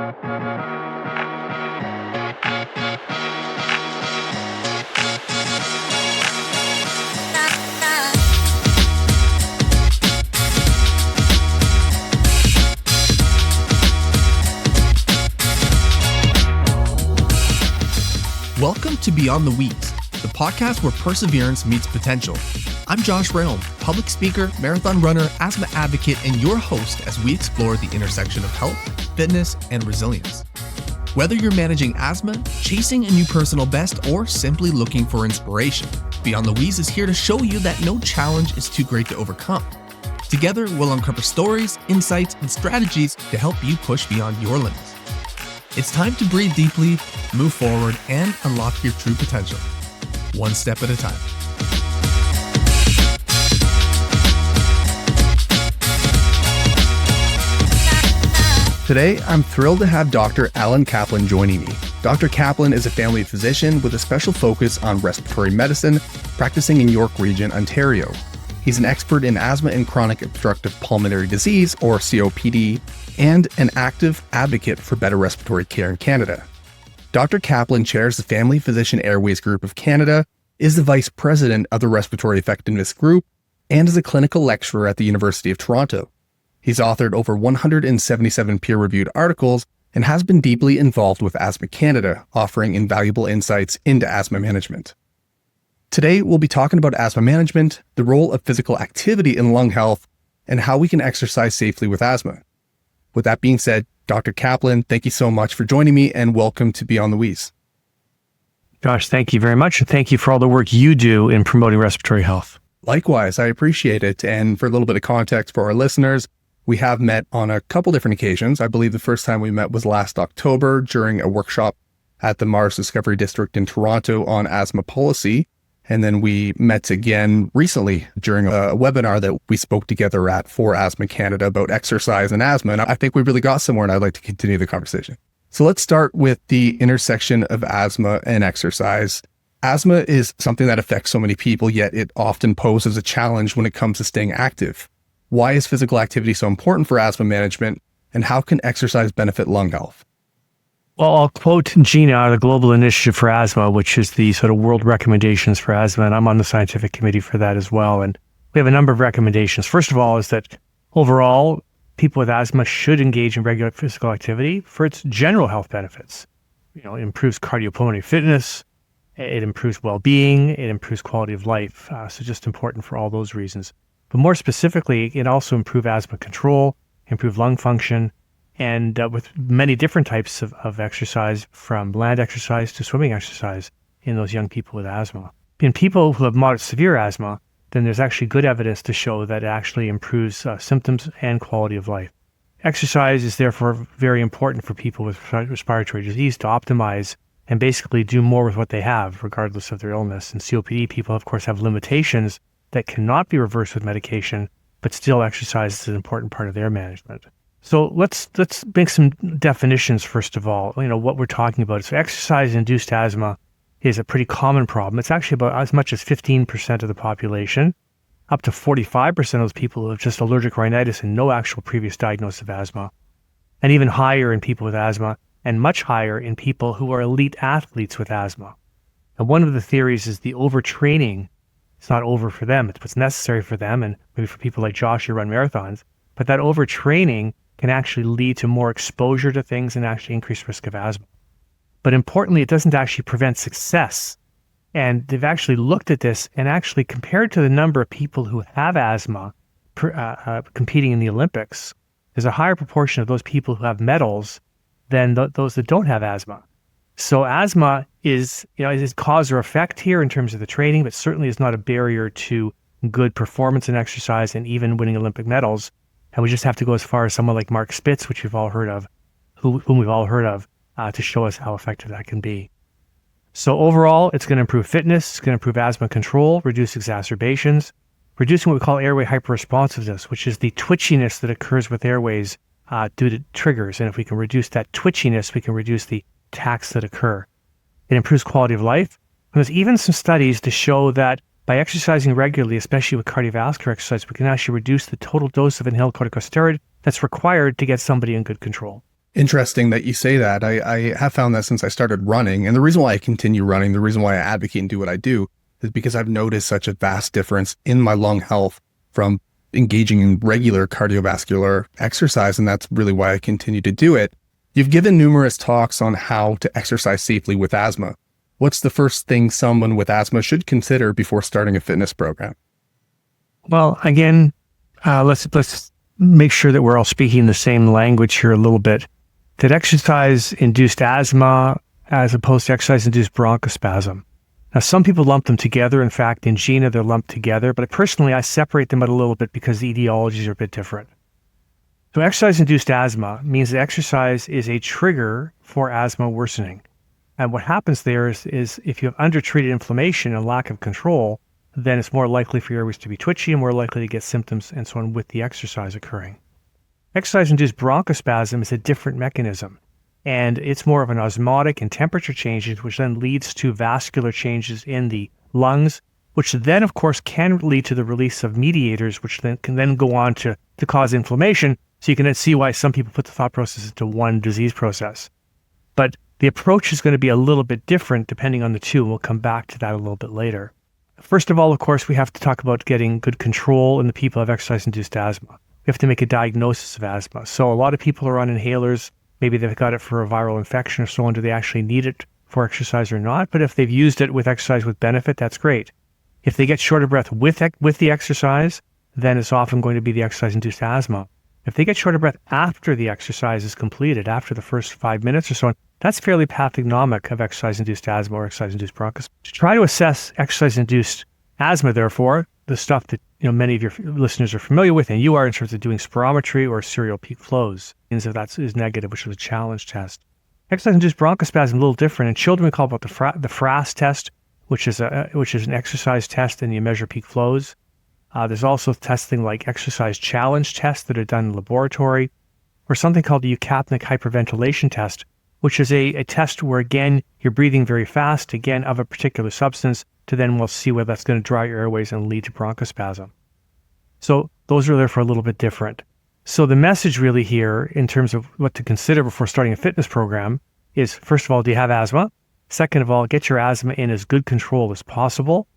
Welcome to Beyond the Wheeze, the podcast where perseverance meets potential. I'm Josh Realm, public speaker, marathon runner, asthma advocate, and your host as we explore the intersection of health, fitness, and resilience. Whether you're managing asthma, chasing a new personal best, or simply looking for inspiration, Beyond the Wheeze is here to show you that no challenge is too great to overcome. Together, we'll uncover stories, insights, and strategies to help you push beyond your limits. It's time to breathe deeply, move forward, and unlock your true potential, one step at a time. Today, I'm thrilled to have Dr. Alan Kaplan joining me. Dr. Kaplan is a family physician with a special focus on respiratory medicine, practicing in York Region, Ontario. He's an expert in asthma and chronic obstructive pulmonary disease, or COPD, and an active advocate for better respiratory care in Canada. Dr. Kaplan chairs the Family Physician Airways Group of Canada, is the vice president of the Respiratory Effectiveness Group, and is a clinical lecturer at the University of Toronto. He's authored over 177 peer-reviewed articles and has been deeply involved with Asthma Canada, offering invaluable insights into asthma management. Today, we'll be talking about asthma management, the role of physical activity in lung health, and how we can exercise safely with asthma. With that being said, Dr. Kaplan, thank you so much for joining me and welcome to Beyond the Wheeze. Josh, thank you very much. And thank you for all the work you do in promoting respiratory health. Likewise, I appreciate it. And for a little bit of context for our listeners, we have met on a couple different occasions. I believe the first time we met was last October during a workshop at the Mars Discovery District in Toronto on asthma policy. And then we met again recently during a webinar that we spoke together at for Asthma Canada about exercise and asthma. And I think we really got somewhere and I'd like to continue the conversation. So let's start with the intersection of asthma and exercise. Asthma is something that affects so many people, yet it often poses a challenge when it comes to staying active. Why is physical activity so important for asthma management, and how can exercise benefit lung health? Well, I'll quote Gina, the Global Initiative for Asthma, which is the sort of world recommendations for asthma, and I'm on the scientific committee for that as well. And we have a number of recommendations. First of all is that overall, people with asthma should engage in regular physical activity for its general health benefits. It improves cardiopulmonary fitness, it improves well-being, it improves quality of life. So just important for all those reasons. But more specifically, it also improves asthma control, improve lung function, and with many different types of exercise, from land exercise to swimming exercise in those young people with asthma. In people who have moderate severe asthma, then there's actually good evidence to show that it actually improves symptoms and quality of life. Exercise is therefore very important for people with respiratory disease to optimize and basically do more with what they have, regardless of their illness. And COPD people, of course, have limitations that cannot be reversed with medication, but still exercise is an important part of their management. So let's make some definitions, first of all, what we're talking about. So exercise-induced asthma is a pretty common problem. It's actually about as much as 15% of the population, up to 45% of those people who have just allergic rhinitis and no actual previous diagnosis of asthma, and even higher in people with asthma, and much higher in people who are elite athletes with asthma. And one of the theories is the overtraining. It's not over for them. It's what's necessary for them, and maybe for people like Josh who run marathons. But that overtraining can actually lead to more exposure to things and actually increase risk of asthma. But importantly, it doesn't actually prevent success. And they've actually looked at this and actually compared to the number of people who have asthma competing in the Olympics, there's a higher proportion of those people who have medals than those that don't have asthma. So asthma is cause or effect here in terms of the training, but certainly is not a barrier to good performance in exercise and even winning Olympic medals. And we just have to go as far as someone like Mark Spitz, which we've all heard of, whom we've all heard of, to show us how effective that can be. So overall, it's going to improve fitness, it's going to improve asthma control, reduce exacerbations, reducing what we call airway hyperresponsiveness, which is the twitchiness that occurs with airways due to triggers. And if we can reduce that twitchiness, we can reduce the attacks that occur. It improves quality of life. And there's even some studies to show that by exercising regularly, especially with cardiovascular exercise, we can actually reduce the total dose of inhaled corticosteroid that's required to get somebody in good control. Interesting that you say that. I have found that since I started running, and the reason why I continue running, the reason why I advocate and do what I do is because I've noticed such a vast difference in my lung health from engaging in regular cardiovascular exercise. And that's really why I continue to do it. You've given numerous talks on how to exercise safely with asthma. What's the first thing someone with asthma should consider before starting a fitness program? Well, again, let's make sure that we're all speaking the same language here a little bit. That exercise-induced asthma as opposed to exercise-induced bronchospasm. Now, some people lump them together. In fact, in GINA, they're lumped together. But personally, I separate them out a little bit because the etiologies are a bit different. So exercise-induced asthma means that exercise is a trigger for asthma worsening. And what happens there is if you have undertreated inflammation and lack of control, then it's more likely for your airways to be twitchy and more likely to get symptoms and so on with the exercise occurring. Exercise-induced bronchospasm is a different mechanism, and it's more of an osmotic and temperature changes, which then leads to vascular changes in the lungs, which then, of course, can lead to the release of mediators, which then can then go on to cause inflammation. So you can then see why some people put the thought process into one disease process. But the approach is going to be a little bit different depending on the two, and we'll come back to that a little bit later. First of all, of course, we have to talk about getting good control in the people who have exercise-induced asthma. We have to make a diagnosis of asthma. So a lot of people are on inhalers. Maybe they've got it for a viral infection or so on. Do they actually need it for exercise or not? But if they've used it with exercise with benefit, that's great. If they get short of breath with the exercise, then it's often going to be the exercise-induced asthma. If they get short of breath after the exercise is completed, after the first 5 minutes or so on, that's fairly pathognomic of exercise-induced asthma or exercise-induced bronchospasm. To try to assess exercise-induced asthma, therefore, the stuff that many of your listeners are familiar with, and you are, in terms of doing spirometry or serial peak flows, means if that is negative, which is a challenge test. Exercise-induced bronchospasm is a little different. In children, we call it the FRAS test, which is an exercise test, and you measure peak flows. There's also testing like exercise challenge tests that are done in laboratory, or something called the eukapnic hyperventilation test, which is a test where, again, you're breathing very fast, again, of a particular substance, to then we'll see whether that's going to dry your airways and lead to bronchospasm. So those are therefore a little bit different. So the message really here, in terms of what to consider before starting a fitness program, is, first of all, do you have asthma? Second of all, get your asthma in as good control as possible,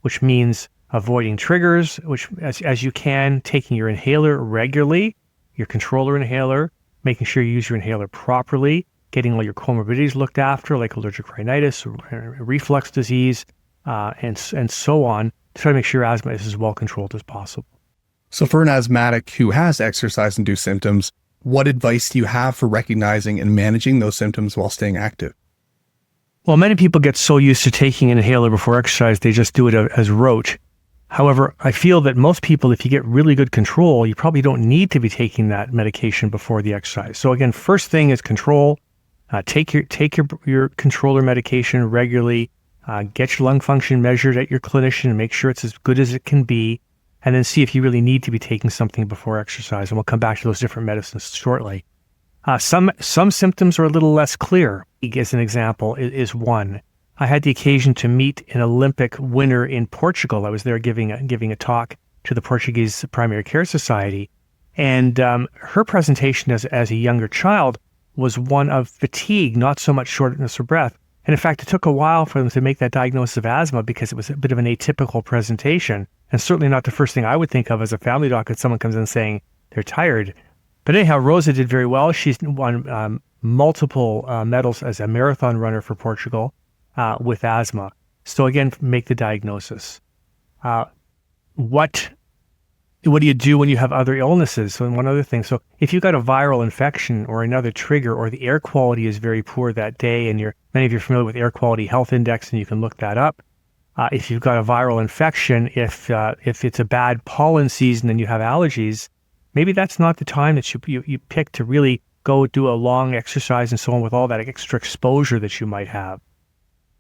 which means avoiding triggers, which as you can, taking your inhaler regularly, your controller inhaler, making sure you use your inhaler properly, getting all your comorbidities looked after, like allergic rhinitis or reflux disease, and so on, to try to make sure your asthma is as well controlled as possible. So for an asthmatic who has exercise-induced symptoms, what advice do you have for recognizing and managing those symptoms while staying active? Well, many people get so used to taking an inhaler before exercise, they just do it as rote. However, I feel that most people, if you get really good control, you probably don't need to be taking that medication before the exercise. So again, first thing is control. Take your controller medication regularly. Get your lung function measured at your clinician and make sure it's as good as it can be. And then see if you really need to be taking something before exercise. And we'll come back to those different medicines shortly. Some symptoms are a little less clear. As an example, is one. I had the occasion to meet an Olympic winner in Portugal. I was there giving a talk to the Portuguese Primary Care Society. And her presentation as a younger child was one of fatigue, not so much shortness of breath. And in fact, it took a while for them to make that diagnosis of asthma because it was a bit of an atypical presentation, and certainly not the first thing I would think of as a family doc if someone comes in saying they're tired. But anyhow, Rosa did very well. She's won multiple medals as a marathon runner for Portugal with asthma. So again, make the diagnosis. What do you do when you have other illnesses? So one other thing. So if you've got a viral infection or another trigger, or the air quality is very poor that day, and many of you are familiar with Air Quality Health Index, and you can look that up. If you've got a viral infection, if it's a bad pollen season and you have allergies, maybe that's not the time that you pick to really go do a long exercise and so on with all that extra exposure that you might have.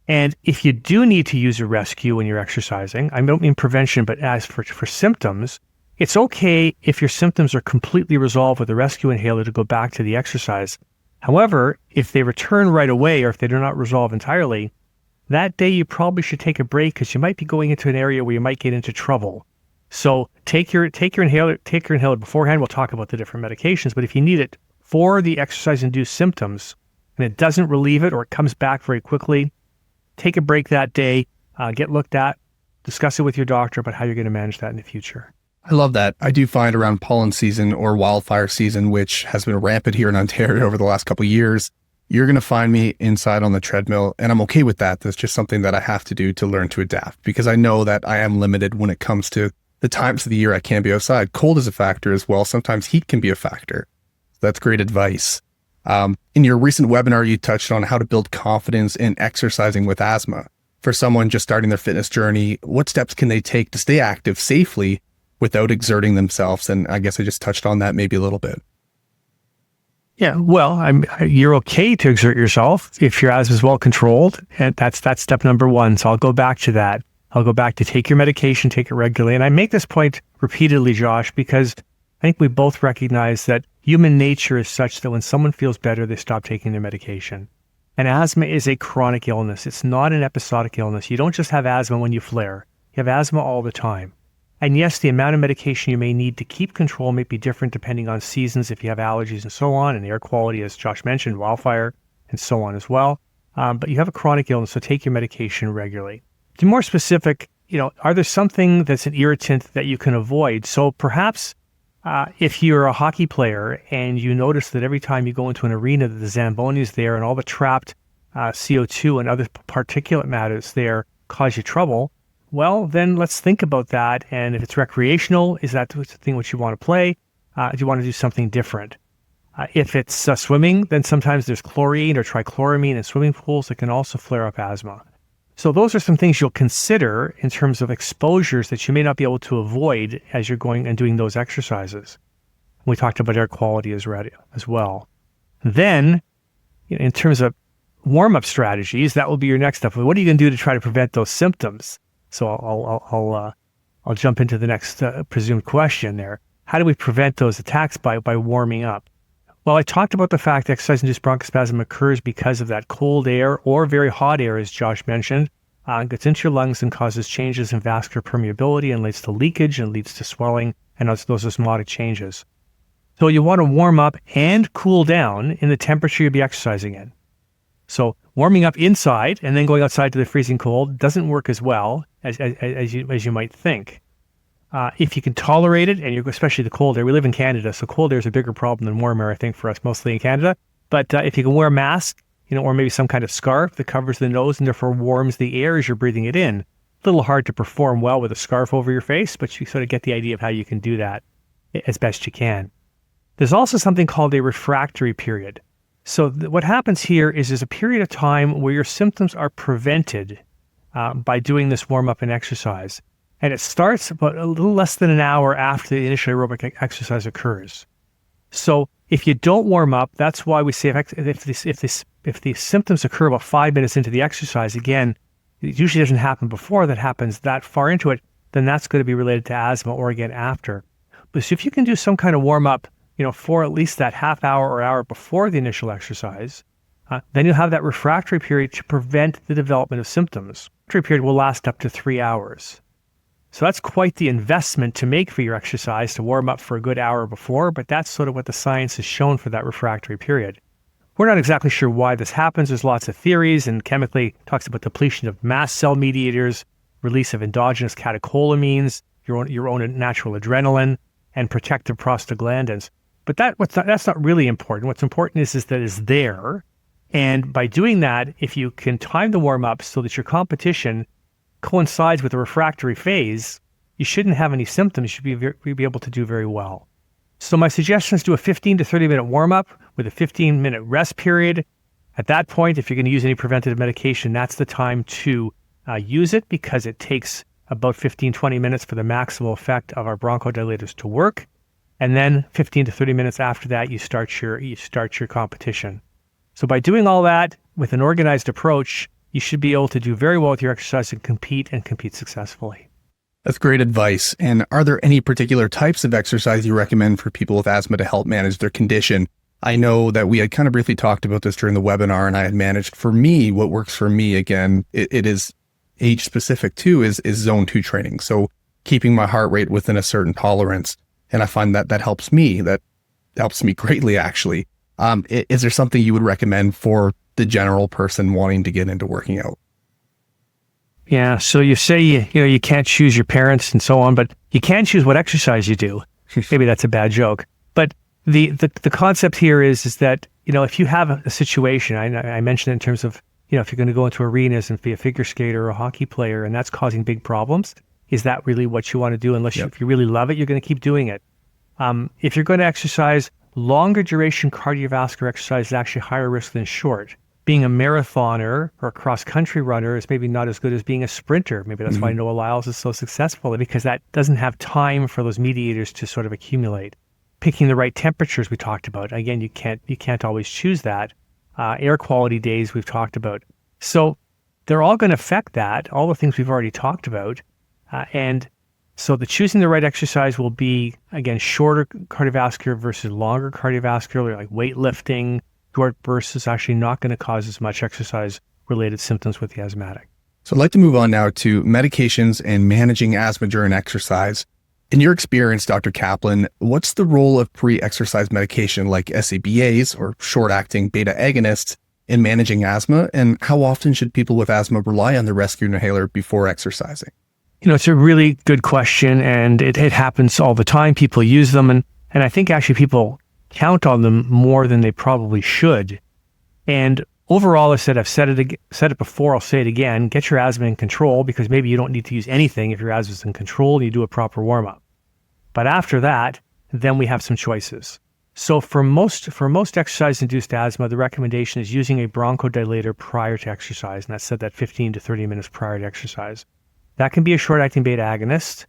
And if you do need to use a rescue when you're exercising, I don't mean prevention, but as for symptoms, it's okay if your symptoms are completely resolved with a rescue inhaler to go back to the exercise. However, if they return right away or if they do not resolve entirely, that day you probably should take a break because you might be going into an area where you might get into trouble. So take your inhaler beforehand. We'll talk about the different medications, but if you need it for the exercise-induced symptoms and it doesn't relieve it or it comes back very quickly, take a break that day, get looked at, discuss it with your doctor about how you're going to manage that in the future. I love that. I do find around pollen season or wildfire season, which has been rampant here in Ontario over the last couple of years, you're going to find me inside on the treadmill, and I'm okay with that. That's just something that I have to do to learn to adapt, because I know that I am limited when it comes to the times of the year I can't be outside. Cold is a factor as well. Sometimes heat can be a factor. That's great advice. In your recent webinar, you touched on how to build confidence in exercising with asthma. For someone just starting their fitness journey, what steps can they take to stay active safely without exerting themselves? And I guess I just touched on that maybe a little bit. Yeah, well, you're okay to exert yourself if your asthma is well controlled, and that's step number one. So I'll go back to that. I'll go back to take your medication, take it regularly. And I make this point repeatedly, Josh, because I think we both recognize that human nature is such that when someone feels better, they stop taking their medication. And asthma is a chronic illness. It's not an episodic illness. You don't just have asthma when you flare. You have asthma all the time. And yes, the amount of medication you may need to keep control may be different depending on seasons, if you have allergies and so on, and air quality, as Josh mentioned, wildfire, and so on as well. But you have a chronic illness, so take your medication regularly. To be more specific, are there something that's an irritant that you can avoid? So perhaps if you're a hockey player and you notice that every time you go into an arena that the Zamboni is there and all the trapped CO2 and other particulate matters there cause you trouble, well, then let's think about that. And if it's recreational, is that the thing which you want to play? Do you want to do something different? If it's swimming, then sometimes there's chlorine or trichloramine in swimming pools that can also flare up asthma. So those are some things you'll consider in terms of exposures that you may not be able to avoid as you're going and doing those exercises. We talked about air quality as well. Then, in terms of warm-up strategies, that will be your next step. What are you going to do to try to prevent those symptoms? So I'll jump into the next presumed question there. How do we prevent those attacks by warming up? Well, I talked about the fact that exercise-induced bronchospasm occurs because of that cold air or very hot air, as Josh mentioned. It gets into your lungs and causes changes in vascular permeability and leads to leakage and leads to swelling and those osmotic changes. So you want to warm up and cool down in the temperature you'll be exercising in. So warming up inside and then going outside to the freezing cold doesn't work as well as you might think. If you can tolerate it, and especially the cold air, we live in Canada, so cold air is a bigger problem than warm air, I think, for us, mostly in Canada. But if you can wear a mask, or maybe some kind of scarf that covers the nose and therefore warms the air as you're breathing it in, a little hard to perform well with a scarf over your face, but you sort of get the idea of how you can do that as best you can. There's also something called a refractory period. So what happens here is there's a period of time where your symptoms are prevented by doing this warm-up and exercise. And it starts about a little less than an hour after the initial aerobic exercise occurs. So if you don't warm up, that's why we say if the symptoms occur about 5 minutes into the exercise, again, it usually doesn't happen before that happens that far into it, then that's going to be related to asthma or again after. But so if you can do some kind of warm-up, for at least that half hour or hour before the initial exercise, then you'll have that refractory period to prevent the development of symptoms. The refractory period will last up to 3 hours. So that's quite the investment to make for your exercise to warm up for a good hour before, but that's sort of what the science has shown for that refractory period. We're not exactly sure why this happens. There's lots of theories, and chemically talks about depletion of mast cell mediators, release of endogenous catecholamines, your own natural adrenaline, and protective prostaglandins. But that's not really important. What's important is that it's there. And by doing that, if you can time the warm-up so that your competition coincides with the refractory phase, you shouldn't have any symptoms. You should be able to do very well. So my suggestion is do a 15 to 30 minute warm-up with a 15-minute rest period. At that point, if you're going to use any preventative medication, that's the time to use it, because it takes about 15-20 minutes for the maximal effect of our bronchodilators to work. And then 15 to 30 minutes after that, you start your competition. So by doing all that with an organized approach, you should be able to do very well with your exercise and compete successfully. That's great advice. And are there any particular types of exercise you recommend for people with asthma to help manage their condition? I know that we had kind of briefly talked about this during the webinar, and I had managed, for me, what works for me, again, it is age specific too, is zone 2 training. So keeping my heart rate within a certain tolerance. And I find that helps me. That helps me greatly, actually. Is there something you would recommend for the general person wanting to get into working out? Yeah. So you say, you can't choose your parents and so on, but you can choose what exercise you do. Maybe that's a bad joke. But the concept here is that, if you have a situation, I mentioned it in terms of, if you're going to go into arenas and be a figure skater or a hockey player, and that's causing big problems, is that really what you want to do? If you really love it, you're going to keep doing it. If you're going to exercise, longer duration cardiovascular exercise is actually higher risk than short. Being a marathoner or a cross-country runner is maybe not as good as being a sprinter. Maybe that's why Noah Lyles is so successful, because that doesn't have time for those mediators to sort of accumulate. Picking the right temperatures we talked about. Again, you can't always choose that. Air quality days we've talked about. So they're all going to affect that, all the things we've already talked about. And so the choosing the right exercise will be, again, shorter cardiovascular versus longer cardiovascular, like weightlifting. Short bursts is actually not going to cause as much exercise-related symptoms with the asthmatic. So I'd like to move on now to medications and managing asthma during exercise. In your experience, Dr. Kaplan, what's the role of pre-exercise medication like SABAs or short-acting beta agonists in managing asthma? And how often should people with asthma rely on the rescue inhaler before exercising? It's a really good question, and it happens all the time. People use them, and I think actually people count on them more than they probably should. And overall, I've said it before, I'll say it again, get your asthma in control, because maybe you don't need to use anything if your asthma is in control and you do a proper warm-up. But after that, then we have some choices. So for most exercise-induced asthma, the recommendation is using a bronchodilator prior to exercise, and that's said that 15 to 30 minutes prior to exercise. That can be a short-acting beta agonist.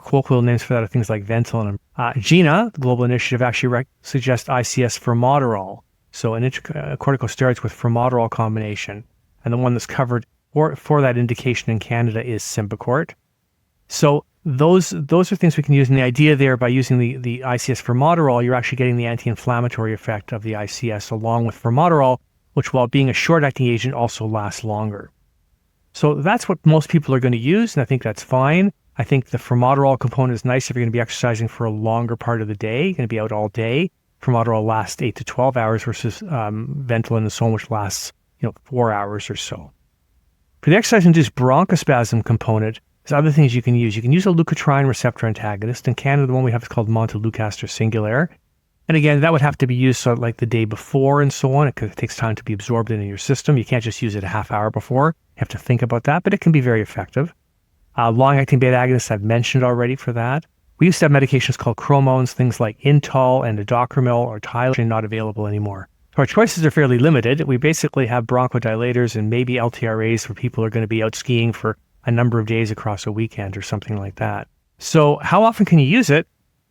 Colloquial names for that are things like Ventolin. GINA, the global initiative, actually suggests ICS formoterol, so an corticosteroids with formoterol combination. And the one that's covered for that indication in Canada is Symbicort. So those are things we can use. And the idea there, by using the ICS formoterol, you're actually getting the anti-inflammatory effect of the ICS along with formoterol, which, while being a short-acting agent, also lasts longer. So that's what most people are going to use, and I think that's fine. I think the formoterol component is nice if you're going to be exercising for a longer part of the day, you're going to be out all day. Formoterol lasts 8 to 12 hours versus Ventolin and so on, which lasts 4 hours or so. For the exercise-induced bronchospasm component, there's other things you can use. You can use a leukotriene receptor antagonist. In Canada, the one we have is called Montelukast Singulair. And again, that would have to be used sort of like the day before and so on. It takes time to be absorbed into your system. You can't just use it a half hour before. You have to think about that, but it can be very effective. Long-acting beta agonists I've mentioned already for that. We used to have medications called chromones, things like Intal and Adocromil or Tylenol, not available anymore. So our choices are fairly limited. We basically have bronchodilators and maybe LTRAs for people who are going to be out skiing for a number of days across a weekend or something like that. So how often can you use it?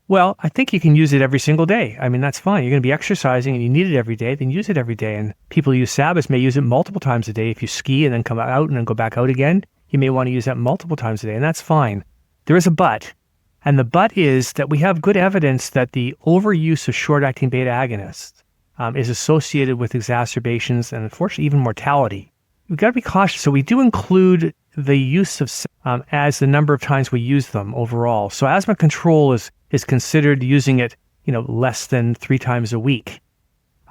Well, I think you can use it every single day. I mean, that's fine. You're going to be exercising and you need it every day, then use it every day. And people who use SABAs may use it multiple times a day. If you ski and then come out and then go back out again, you may want to use that multiple times a day, and that's fine. There is a but, and the but is that we have good evidence that the overuse of short-acting beta agonists is associated with exacerbations and, unfortunately, even mortality. We've got to be cautious. So we do include the use of as the number of times we use them overall. So asthma control is considered using it, less than 3 times a week,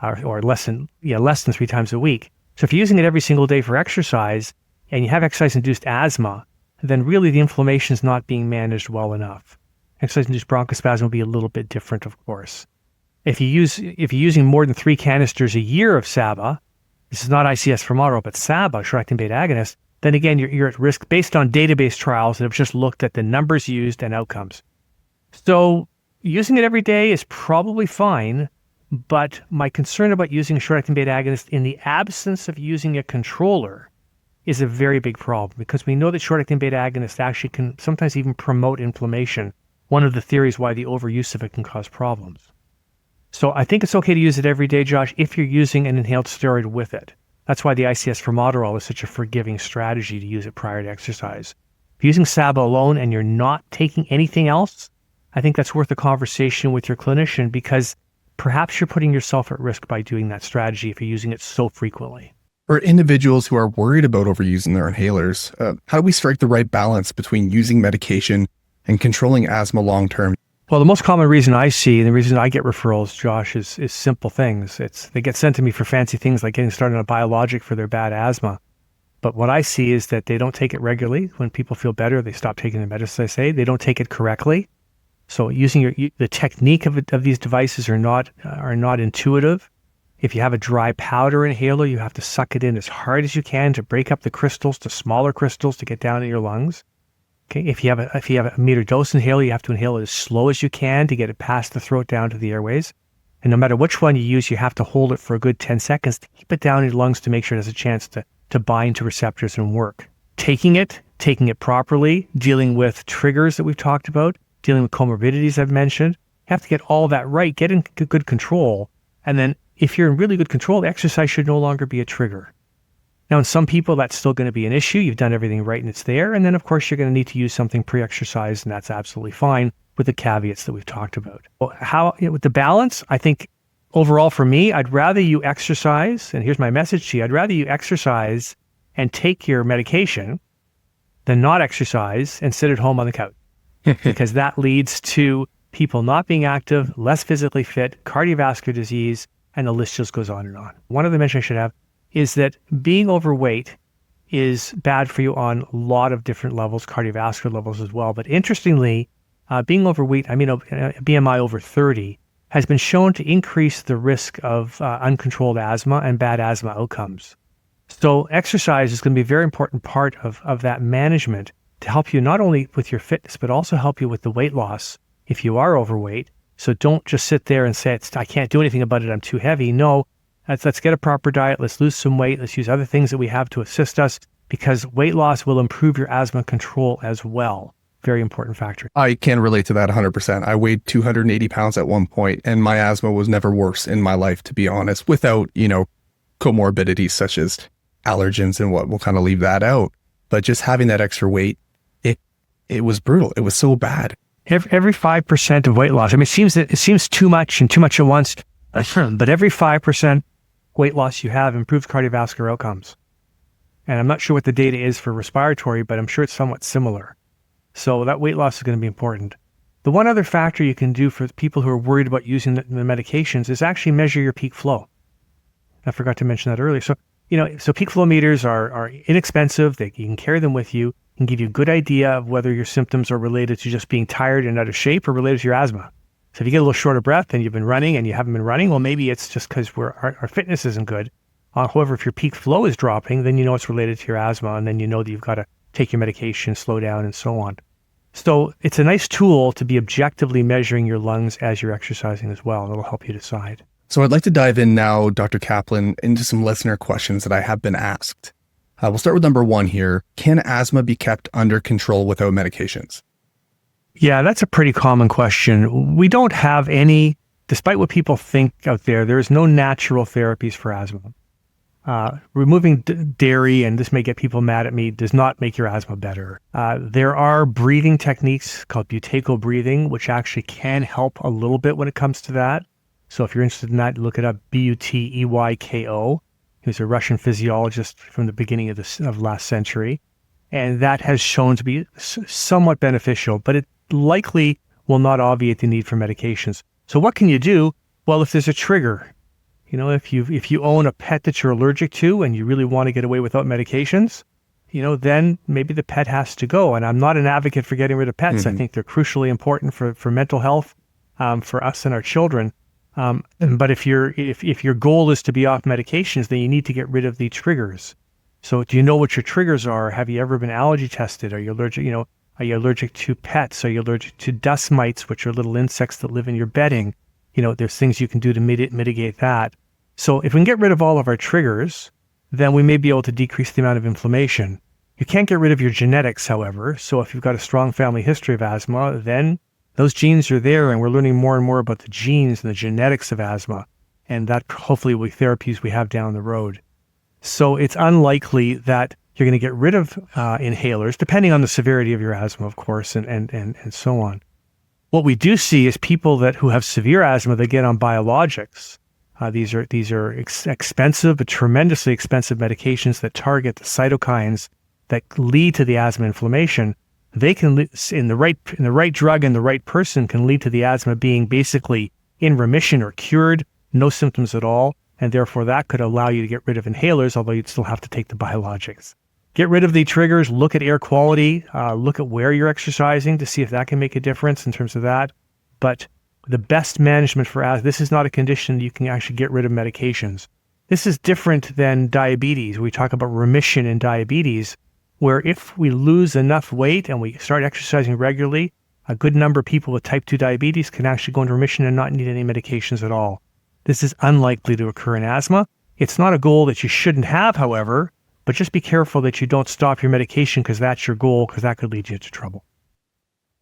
or less than 3 times a week. So if you're using it every single day for exercise, and you have exercise-induced asthma, then really the inflammation is not being managed well enough. Exercise-induced bronchospasm will be a little bit different, of course. If you're using more than 3 canisters a year of SABA, this is not ICS formoterol, but SABA, short-acting beta agonist, then again, you're at risk based on database trials that have just looked at the numbers used and outcomes. So using it every day is probably fine, but my concern about using a short-acting beta agonist in the absence of using a controller is a very big problem, because we know that short-acting beta agonists actually can sometimes even promote inflammation. One of the theories why the overuse of it can cause problems. So I think it's okay to use it every day, Josh, if you're using an inhaled steroid with it. That's why the ICS formoterol is such a forgiving strategy to use it prior to exercise. If you're using SABA alone and you're not taking anything else, I think that's worth a conversation with your clinician, because perhaps you're putting yourself at risk by doing that strategy if you're using it so frequently. For individuals who are worried about overusing their inhalers, how do we strike the right balance between using medication and controlling asthma long-term? Well, the most common reason I see, and the reason I get referrals, Josh, is simple things. They get sent to me for fancy things like getting started on a biologic for their bad asthma. But what I see is that they don't take it regularly. When people feel better, they stop taking the medicine, I say. They don't take it correctly. So using the technique of these devices are not intuitive. If you have a dry powder inhaler, you have to suck it in as hard as you can to break up the crystals to smaller crystals to get down in your lungs. Okay, if you have a meter dose inhaler, you have to inhale it as slow as you can to get it past the throat down to the airways. And no matter which one you use, you have to hold it for a good 10 seconds to keep it down in your lungs to make sure it has a chance to bind to receptors and work. Taking it properly, dealing with triggers that we've talked about, dealing with comorbidities I've mentioned, you have to get all that right, get in good control. And then if you're in really good control, the exercise should no longer be a trigger. Now, in some people, that's still going to be an issue. You've done everything right and it's there. And then, of course, you're going to need to use something pre-exercise, and that's absolutely fine with the caveats that we've talked about. Well, with the balance, I think overall for me, I'd rather you exercise, and here's my message to you, I'd rather you exercise and take your medication than not exercise and sit at home on the couch. Because that leads to people not being active, less physically fit, cardiovascular disease, and the list just goes on and on. One other mention I should have is that being overweight is bad for you on a lot of different levels, cardiovascular levels as well. But interestingly, being overweight, a BMI over 30, has been shown to increase the risk of uncontrolled asthma and bad asthma outcomes. So exercise is going to be a very important part of that management to help you not only with your fitness, but also help you with the weight loss if you are overweight. So don't just sit there and say, I can't do anything about it, I'm too heavy. No, let's get a proper diet, let's lose some weight, let's use other things that we have to assist us, because weight loss will improve your asthma control as well. Very important factor. I can relate to that 100%. I weighed 280 pounds at one point, and my asthma was never worse in my life, to be honest, without, comorbidities such as allergens and what, we'll kind of leave that out. But just having that extra weight, it was brutal. It was so bad. Every 5% of weight loss, it seems too much and too much at once, but every 5% weight loss you have improves cardiovascular outcomes. And I'm not sure what the data is for respiratory, but I'm sure it's somewhat similar. So that weight loss is going to be important. The one other factor you can do for people who are worried about using the medications is actually measure your peak flow. I forgot to mention that earlier. So peak flow meters are inexpensive. You can carry them with you and give you a good idea of whether your symptoms are related to just being tired and out of shape or related to your asthma. So if you get a little short of breath and you've been running and you haven't been running, well, maybe it's just because our fitness isn't good. However, if your peak flow is dropping, then you know it's related to your asthma, and then you know that you've got to take your medication, slow down, and so on. So it's a nice tool to be objectively measuring your lungs as you're exercising as well. It'll help you decide. So I'd like to dive in now, Dr. Kaplan, into some listener questions that I have been asked. We'll start with number one here. Can asthma be kept under control without medications? Yeah, that's a pretty common question. We don't have any, despite what people think out there is no natural therapies for asthma. Removing dairy, and this may get people mad at me, does not make your asthma better. There are breathing techniques called butyco breathing, which actually can help a little bit when it comes to that. So if you're interested in that, look it up, Buteyko. He was a Russian physiologist from the beginning of last century. And that has shown to be somewhat beneficial, but it likely will not obviate the need for medications. So what can you do? Well, if there's a trigger, if you own a pet that you're allergic to and you really want to get away without medications, then maybe the pet has to go. And I'm not an advocate for getting rid of pets. I think they're crucially important for mental health, for us and our children. But if your goal is to be off medications, then you need to get rid of the triggers. So do you know what your triggers are? Have you ever been allergy tested? Are you allergic, are you allergic to pets? Are you allergic to dust mites, which are little insects that live in your bedding? There's things you can do to mitigate that. So if we can get rid of all of our triggers, then we may be able to decrease the amount of inflammation. You can't get rid of your genetics, however. So if you've got a strong family history of asthma, then those genes are there, and we're learning more and more about the genes and the genetics of asthma. And that hopefully will be therapies we have down the road. So it's unlikely that you're going to get rid of inhalers, depending on the severity of your asthma, of course, and so on. What we do see is people who have severe asthma that get on biologics. These are expensive, but tremendously expensive medications that target the cytokines that lead to the asthma inflammation. they can, in the right drug and the right person, can lead to the asthma being basically in remission or cured, no symptoms at all, and therefore that could allow you to get rid of inhalers, although you'd still have to take the biologics. Get rid of the triggers, look at air quality, look at where you're exercising to see if that can make a difference in terms of that. But the best management for asthma, this is not a condition you can actually get rid of medications. This is different than diabetes. We talk about remission in diabetes, where if we lose enough weight and we start exercising regularly, a good number of people with type 2 diabetes can actually go into remission and not need any medications at all. This is unlikely to occur in asthma. It's not a goal that you shouldn't have, however, but just be careful that you don't stop your medication because that's your goal, because that could lead you to trouble.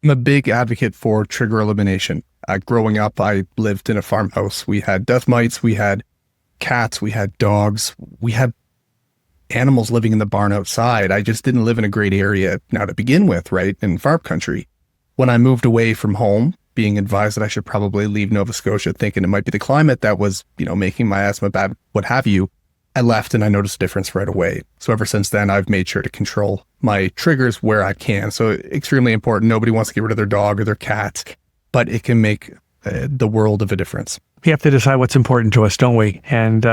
I'm a big advocate for trigger elimination. Growing up, I lived in a farmhouse. We had death mites, we had cats, we had dogs, we had animals living in the barn outside. I just didn't live in a great area now to begin with, right, in farm country. When I moved away from home, being advised that I should probably leave Nova Scotia, thinking it might be the climate that was, making my asthma bad, what have you, I left and I noticed a difference right away. So ever since then, I've made sure to control my triggers where I can. So extremely important. Nobody wants to get rid of their dog or their cat, but it can make the world of a difference. We have to decide what's important to us, don't we? And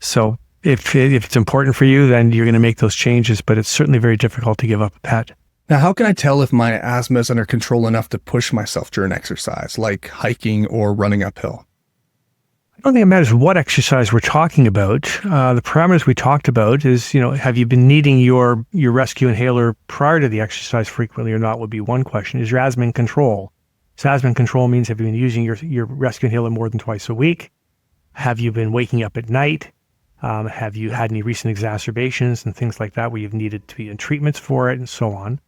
so if it's important for you, then you're going to make those changes, but it's certainly very difficult to give up a pet. Now, how can I tell if my asthma is under control enough to push myself during exercise, like hiking or running uphill? I don't think it matters what exercise we're talking about. The parameters we talked about is, have you been needing your rescue inhaler prior to the exercise frequently or not would be one question. Is your asthma in control? So asthma in control means, have you been using your rescue inhaler more than twice a week? Have you been waking up at night? Have you had any recent exacerbations and things like that where you've needed to be in treatments for it and so on?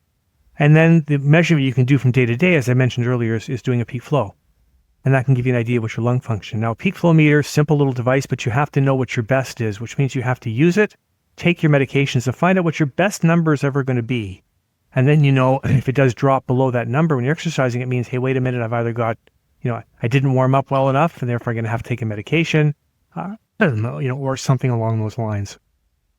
And then the measurement you can do from day to day, as I mentioned earlier, is doing a peak flow. And that can give you an idea of what your lung function. Now, a peak flow meter, simple little device, but you have to know what your best is, which means you have to use it, take your medications, and find out what your best number is ever going to be. And then, if it does drop below that number when you're exercising, it means, hey, wait a minute, I've either got, I didn't warm up well enough, and therefore I'm going to have to take a medication, or something along those lines.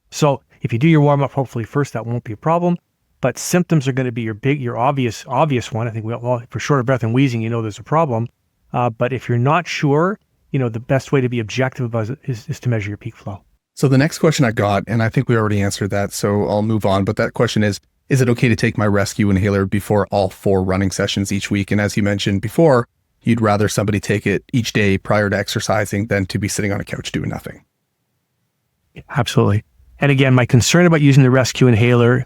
So if you do your warm up, hopefully first, that won't be a problem. But symptoms are going to be your obvious one. I think for short of breath and wheezing, there's a problem. But if you're not sure, the best way to be objective about it is to measure your peak flow. So the next question I got, and I think we already answered that, so I'll move on. But that question is it okay to take my rescue inhaler before all 4 running sessions each week? And as you mentioned before, you'd rather somebody take it each day prior to exercising than to be sitting on a couch doing nothing. Absolutely. And again, my concern about using the rescue inhaler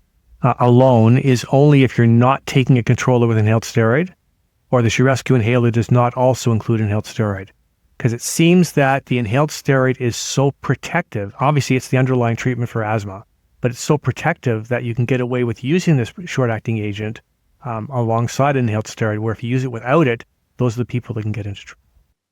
alone is only if you're not taking a controller with inhaled steroid, or that your rescue inhaler does not also include inhaled steroid. Because it seems that the inhaled steroid is so protective. Obviously, it's the underlying treatment for asthma, but it's so protective that you can get away with using this short-acting agent alongside inhaled steroid, where if you use it without it, those are the people that can get into trouble.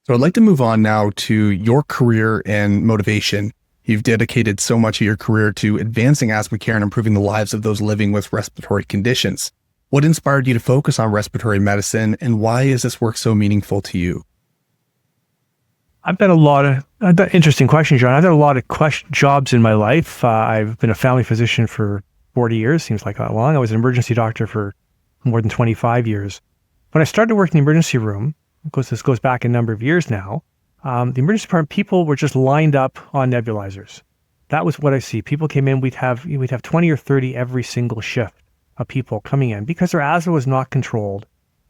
So I'd like to move on now to your career and motivation. You've dedicated so much of your career to advancing asthma care and improving the lives of those living with respiratory conditions. What inspired you to focus on respiratory medicine, and why is this work so meaningful to you? I've done interesting question, John. I've done a lot of jobs in my life. I've been a family physician for 40 years, seems like that long. I was an emergency doctor for more than 25 years. When I started working in the emergency room, because this goes back a number of years now, the emergency department, people were just lined up on nebulizers. That was what I see. People came in, we'd have 20 or 30 every single shift of people coming in because their asthma was not controlled.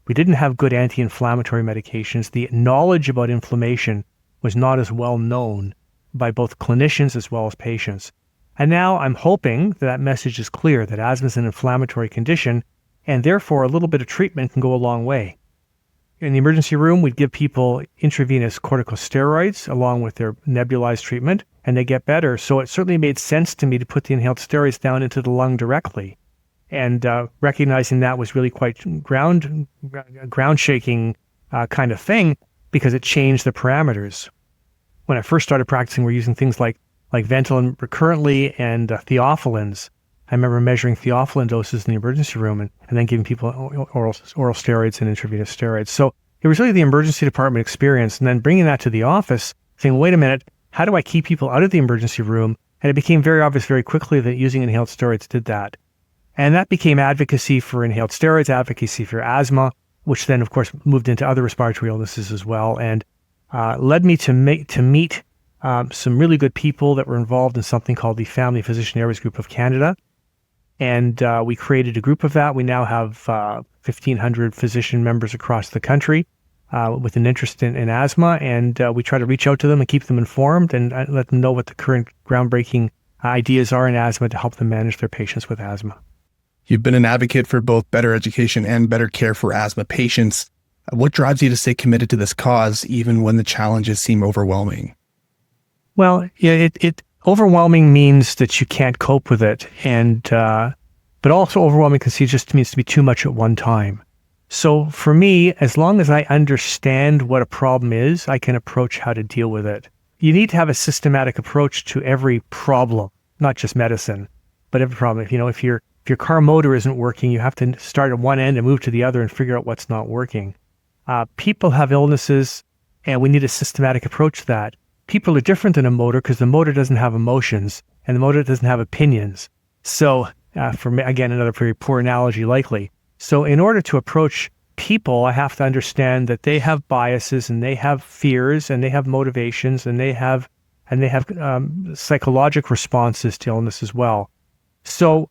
We didn't have good anti-inflammatory medications. The knowledge about inflammation was not as well known by both clinicians as well as patients. And now I'm hoping that message is clear, that asthma is an inflammatory condition, and therefore a little bit of treatment can go a long way. In the emergency room, we'd give people intravenous corticosteroids along with their nebulized treatment, and they get better. So it certainly made sense to me to put the inhaled steroids down into the lung directly. And recognizing that was really quite ground-shaking kind of thing, because it changed the parameters. When I first started practicing, we're using things like Ventolin recurrently and theophylline. I remember measuring theophylline doses in the emergency room and then giving people oral steroids and intravenous steroids. So it was really the emergency department experience, and then bringing that to the office, saying, wait a minute, how do I keep people out of the emergency room? And it became very obvious very quickly that using inhaled steroids did that. And that became advocacy for inhaled steroids, advocacy for asthma, which then, of course, moved into other respiratory illnesses as well, and led me to meet some really good people that were involved in something called the Family Physician Airways Group of Canada. And we created a group of that. We now have 1,500 physician members across the country with an interest in asthma. And we try to reach out to them and keep them informed and let them know what the current groundbreaking ideas are in asthma to help them manage their patients with asthma. You've been an advocate for both better education and better care for asthma patients. What drives you to stay committed to this cause, even when the challenges seem overwhelming? Well, it overwhelming means that you can't cope with it, and but also overwhelming just means to be too much at one time. So for me, as long as I understand what a problem is, I can approach how to deal with it. You need to have a systematic approach to every problem, not just medicine, but every problem. If your car motor isn't working, you have to start at one end and move to the other and figure out what's not working. People have illnesses, and we need a systematic approach to that. People are different than a motor because the motor doesn't have emotions and the motor doesn't have opinions. So for me, again, another very poor analogy likely. So in order to approach people, I have to understand that they have biases and they have fears and they have motivations and they have psychological responses to illness as well. So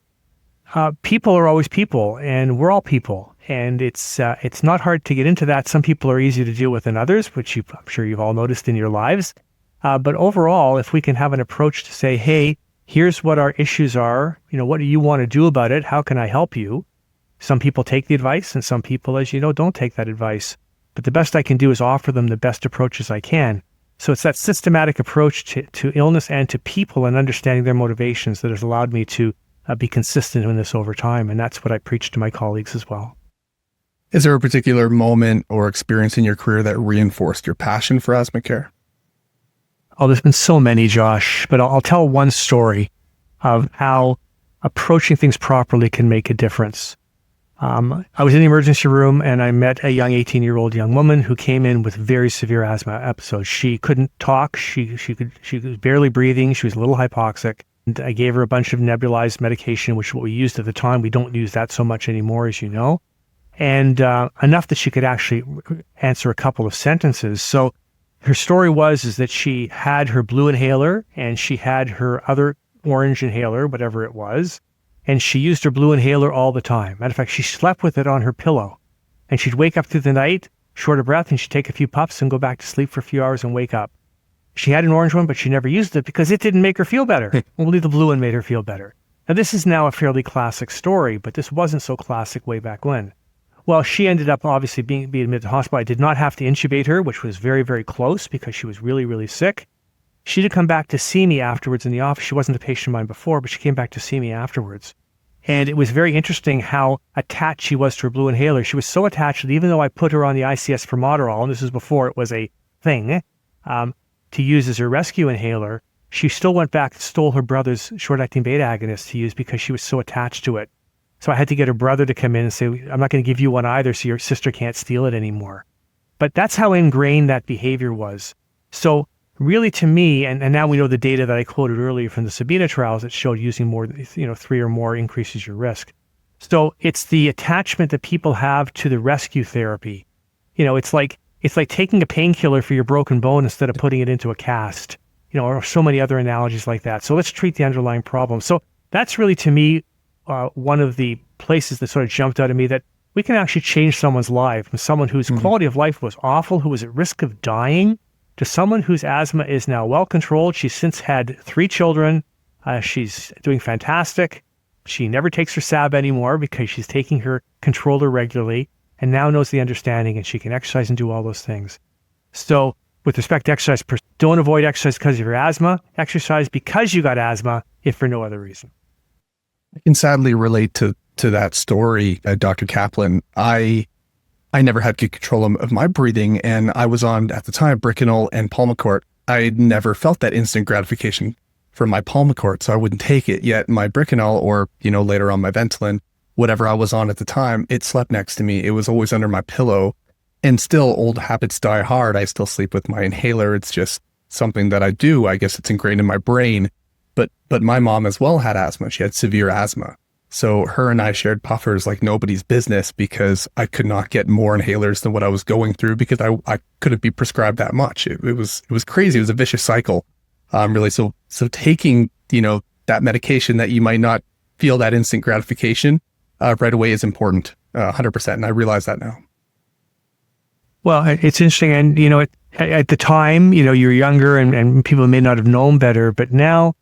people are always people, and we're all people, and it's not hard to get into that. Some people are easier to deal with than others, which I'm sure you've all noticed in your lives. But overall, if we can have an approach to say, hey, here's what our issues are, what do you want to do about it? How can I help you? Some people take the advice, and some people, as you know, don't take that advice. But the best I can do is offer them the best approaches I can. So it's that systematic approach to illness and to people and understanding their motivations that has allowed me to be consistent in this over time. And that's what I preach to my colleagues as well. Is there a particular moment or experience in your career that reinforced your passion for asthma care? Oh, there's been so many, Josh, but I'll tell one story of how approaching things properly can make a difference. I was in the emergency room and I met a young 18-year-old young woman who came in with very severe asthma episodes. She couldn't talk. She was barely breathing. She was a little hypoxic. And I gave her a bunch of nebulized medication, which is what we used at the time. We don't use that so much anymore, as you know. And enough that she could actually answer a couple of sentences. So her story is that she had her blue inhaler and she had her other orange inhaler, whatever it was. And she used her blue inhaler all the time. Matter of fact, she slept with it on her pillow. And she'd wake up through the night, short of breath, and she'd take a few puffs and go back to sleep for a few hours and wake up. She had an orange one, but she never used it because it didn't make her feel better. Only the blue one made her feel better. Now, this is now a fairly classic story, but this wasn't so classic way back when. Well, she ended up obviously being admitted to the hospital. I did not have to intubate her, which was very, very close because she was really, really sick. She did come back to see me afterwards in the office. She wasn't a patient of mine before, but she came back to see me afterwards. And it was very interesting how attached she was to her blue inhaler. She was so attached that even though I put her on the ICS formoterol, and this was before it was a thing, to use as her rescue inhaler, she still went back and stole her brother's short-acting beta agonist to use because she was so attached to it. So I had to get her brother to come in and say, I'm not going to give you one either, so your sister can't steal it anymore. But that's how ingrained that behavior was. So really, to me, and now we know the data that I quoted earlier from the Sabina trials that showed using more, 3 or more increases your risk. So it's the attachment that people have to the rescue therapy. It's like taking a painkiller for your broken bone instead of putting it into a cast, or so many other analogies like that. So let's treat the underlying problem. So that's really, to me, one of the places that sort of jumped out at me, that we can actually change someone's life from someone whose quality of life was awful, who was at risk of dying, to someone whose asthma is now well controlled. She's since had 3 children. She's doing fantastic. She never takes her SAB anymore because she's taking her controller regularly and now knows the understanding, and she can exercise and do all those things. So with respect to exercise, don't avoid exercise because of your asthma. Exercise because you got asthma, if for no other reason. I can sadly relate to that story, Dr. Kaplan. I never had good control of my breathing, and I was on, at the time, Bricanol and Pulmicort. I never felt that instant gratification from my Pulmicort, so I wouldn't take it. Yet my Bricanol, or later on my Ventolin, whatever I was on at the time, it slept next to me. It was always under my pillow. And still, old habits die hard. I still sleep with my inhaler. It's just something that I do. I guess it's ingrained in my brain. But my mom as well had asthma. She had severe asthma. So her and I shared puffers like nobody's business because I could not get more inhalers than what I was going through because I couldn't be prescribed that much. It was crazy. It was a vicious cycle. Really. So taking, that medication that you might not feel that instant gratification right away is important, 100%. And I realize that now. Well, it's interesting. And, at the time, you're younger and people may not have known better, but now,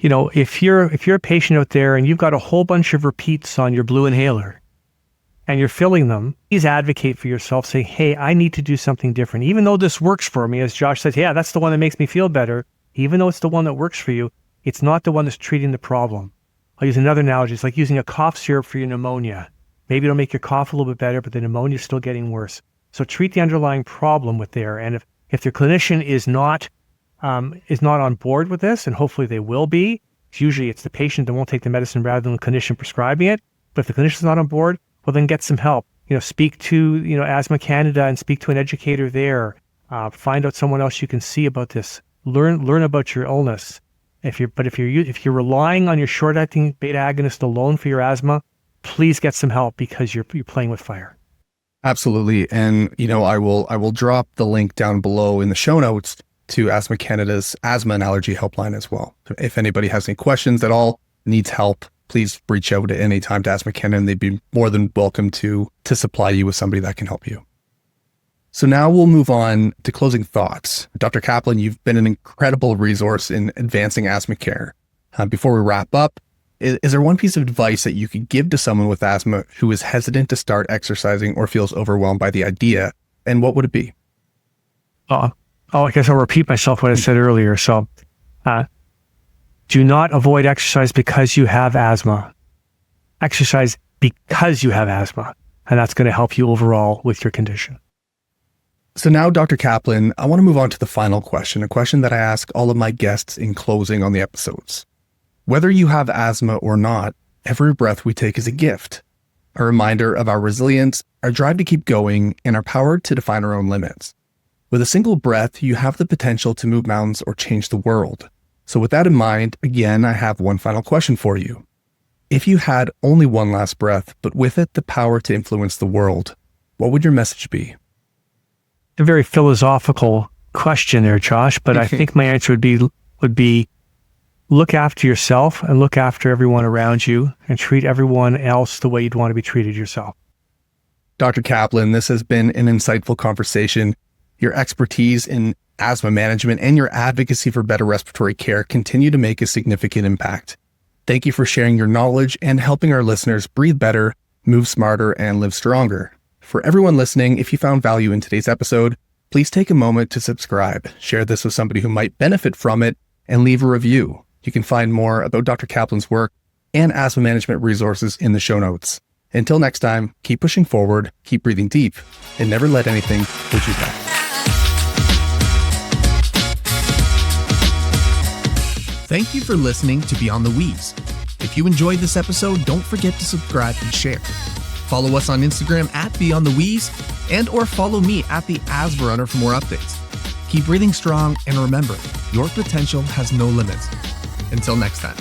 if you're a patient out there and you've got a whole bunch of repeats on your blue inhaler and you're filling them, please advocate for yourself. Say, hey, I need to do something different. Even though this works for me, as Josh says, yeah, that's the one that makes me feel better. Even though it's the one that works for you, it's not the one that's treating the problem. I'll use another analogy. It's like using a cough syrup for your pneumoniya. Maybe it'll make your cough a little bit better, but the pneumonia is still getting worse. So treat the underlying problem with there. And if the clinician is not on board with this, and hopefully they will be, usually it's the patient that won't take the medicine rather than the clinician prescribing it. But if the clinician's not on board, well, then get some help. Speak to, Asthma Canada and speak to an educator there. Find out someone else you can see about this. Learn about your illness. If you're relying on your short-acting beta agonist alone for your asthma, please get some help because you're playing with fire. Absolutely. And, I will drop the link down below in the show notes to Asthma Canada's asthma and allergy helpline as well. So if anybody has any questions at all, needs help, please reach out at any time to Asthma Canada and they'd be more than welcome to supply you with somebody that can help you. So now we'll move on to closing thoughts. Dr. Kaplan, you've been an incredible resource in advancing asthma care. Before we wrap up, is there one piece of advice that you could give to someone with asthma who is hesitant to start exercising or feels overwhelmed by the idea? And what would it be? I guess I'll repeat myself what I said earlier. So do not avoid exercise because you have asthma. Exercise because you have asthma. And that's going to help you overall with your condition. So now, Dr. Kaplan, I want to move on to the final question, a question that I ask all of my guests in closing on the episodes. Whether you have asthma or not, every breath we take is a gift, a reminder of our resilience, our drive to keep going, and our power to define our own limits. With a single breath, you have the potential to move mountains or change the world. So with that in mind, again, I have one final question for you. If you had only one last breath, but with it the power to influence the world, what would your message be? A very philosophical question there, Josh, but I think my answer would be look after yourself and look after everyone around you and treat everyone else the way you'd want to be treated yourself. Dr. Kaplan, this has been an insightful conversation. Your expertise in asthma management and your advocacy for better respiratory care continue to make a significant impact. Thank you for sharing your knowledge and helping our listeners breathe better, move smarter, and live stronger. For everyone listening, if you found value in today's episode, please take a moment to subscribe, share this with somebody who might benefit from it, and leave a review. You can find more about Dr. Kaplan's work and asthma management resources in the show notes. Until next time, keep pushing forward, keep breathing deep, and never let anything hold you back. Thank you for listening to Beyond the Wheeze. If you enjoyed this episode, don't forget to subscribe and share. Follow us on Instagram at Beyond the Wheeze or follow me at the Asthma Runner for more updates. Keep breathing strong and remember, your potential has no limits. Until next time.